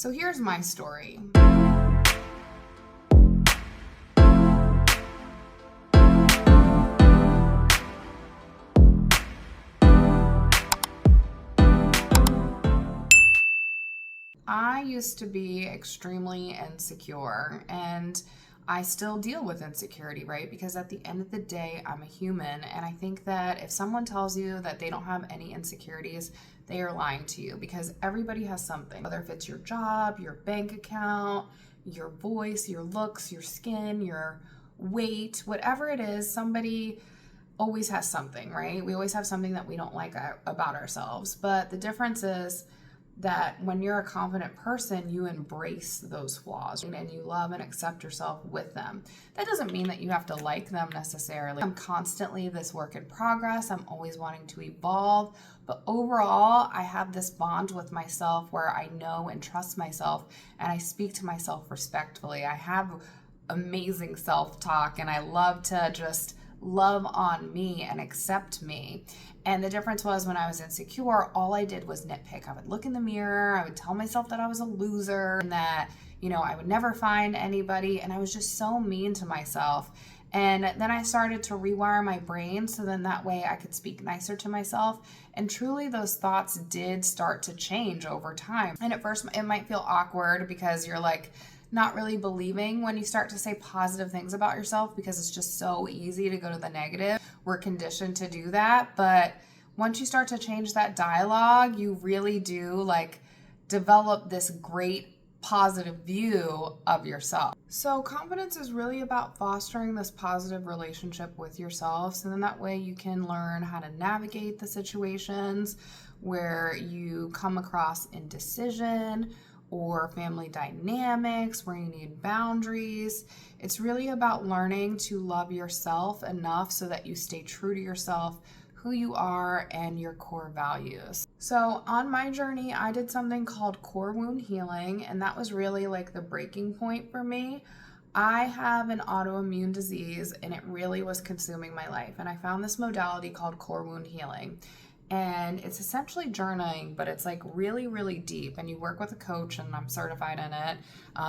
So here's my story. I used to be extremely insecure, and I still deal with insecurity, right? Because at the end of the day, I'm a human, and I think that if someone tells you that they don't have any insecurities, they are lying to you, because everybody has something, whether if it's your job, your bank account, your voice, your looks, your skin, your weight, whatever it is, somebody always has something, right? We always have something that we don't like about ourselves. But the difference is that when you're a confident person, you embrace those flaws and you love and accept yourself with them. That doesn't mean that you have to like them necessarily. I'm constantly this work in progress. I'm always wanting to evolve. But overall, I have this bond with myself where I know and trust myself, and I speak to myself respectfully. I have amazing self-talk, and I love to just love on me and accept me. And the difference was, when I was insecure, all I did was nitpick. I would look in the mirror, I would tell myself that I was a loser and that, I would never find anybody. And I was just so mean to myself. And then I started to rewire my brain so then that way I could speak nicer to myself. And truly those thoughts did start to change over time. And at first it might feel awkward because you're like, not really believing when you start to say positive things about yourself, because it's just so easy to go to the negative. We're conditioned to do that. But once you start to change that dialogue, you really do develop this great positive view of yourself. So confidence is really about fostering this positive relationship with yourself. So then that way you can learn how to navigate the situations where you come across indecision or family dynamics where you need boundaries. It's really about learning to love yourself enough so that you stay true to yourself, who you are, and your core values. So on my journey, I did something called core wound healing, and that was really the breaking point for me. I have an autoimmune disease, and it really was consuming my life. And I found this modality called core wound healing. And it's essentially journaling, but it's really, really deep. And you work with a coach, and I'm certified in it.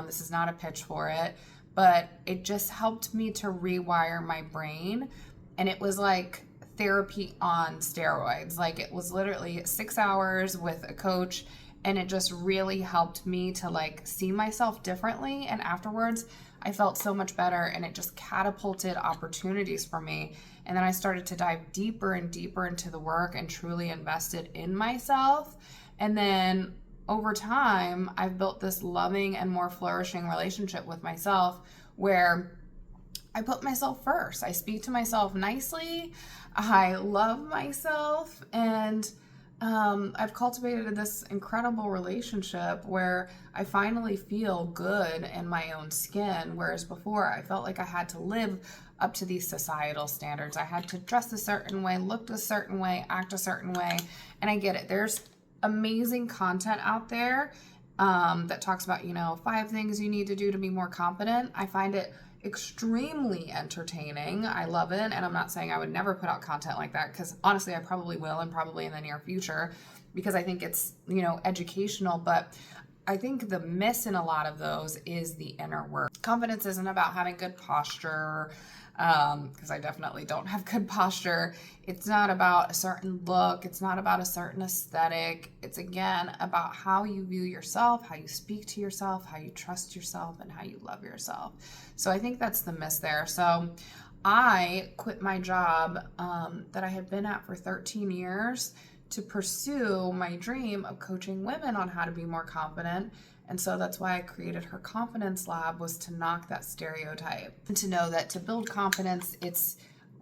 This is not a pitch for it, but it just helped me to rewire my brain. And it was like therapy on steroids. It was literally 6 hours with a coach, and it just really helped me to see myself differently. And afterwards, I felt so much better, and it just catapulted opportunities for me. And then I started to dive deeper and deeper into the work and truly invested in myself. And then over time, I've built this loving and more flourishing relationship with myself where I put myself first. I speak to myself nicely. I love myself, and I've cultivated this incredible relationship where I finally feel good in my own skin, whereas before I felt like I had to live up to these societal standards. I had to dress a certain way, look a certain way, act a certain way, and I get it. There's amazing content out there that talks about, 5 things you need to do to be more confident. I find it extremely entertaining. I love it. And I'm not saying I would never put out content like that, because honestly, I probably will, and probably in the near future, because I think it's, educational. But I think the miss in a lot of those is the inner work. Confidence isn't about having good posture, because I definitely don't have good posture. It's not about a certain look. It's not about a certain aesthetic. It's again about how you view yourself, how you speak to yourself, how you trust yourself, and how you love yourself. So I think that's the miss there. So I quit my job that I had been at for 13 years to pursue my dream of coaching women on how to be more confident. And so that's why I created Her Confidence Lab, was to knock that stereotype and to know that to build confidence,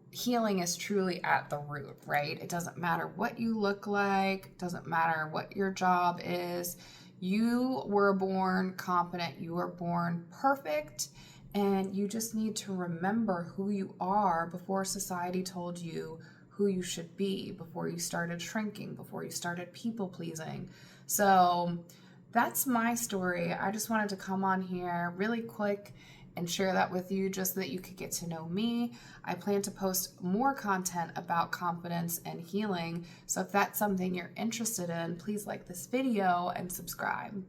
healing is truly at the root, right? It doesn't matter what you look like. It doesn't matter what your job is. You were born confident. You were born perfect. And you just need to remember who you are before society told you who you should be, before you started shrinking, before you started people pleasing. So that's my story. I just wanted to come on here really quick and share that with you, just so that you could get to know me. I plan to post more content about confidence and healing. So if that's something you're interested in, please like this video and subscribe.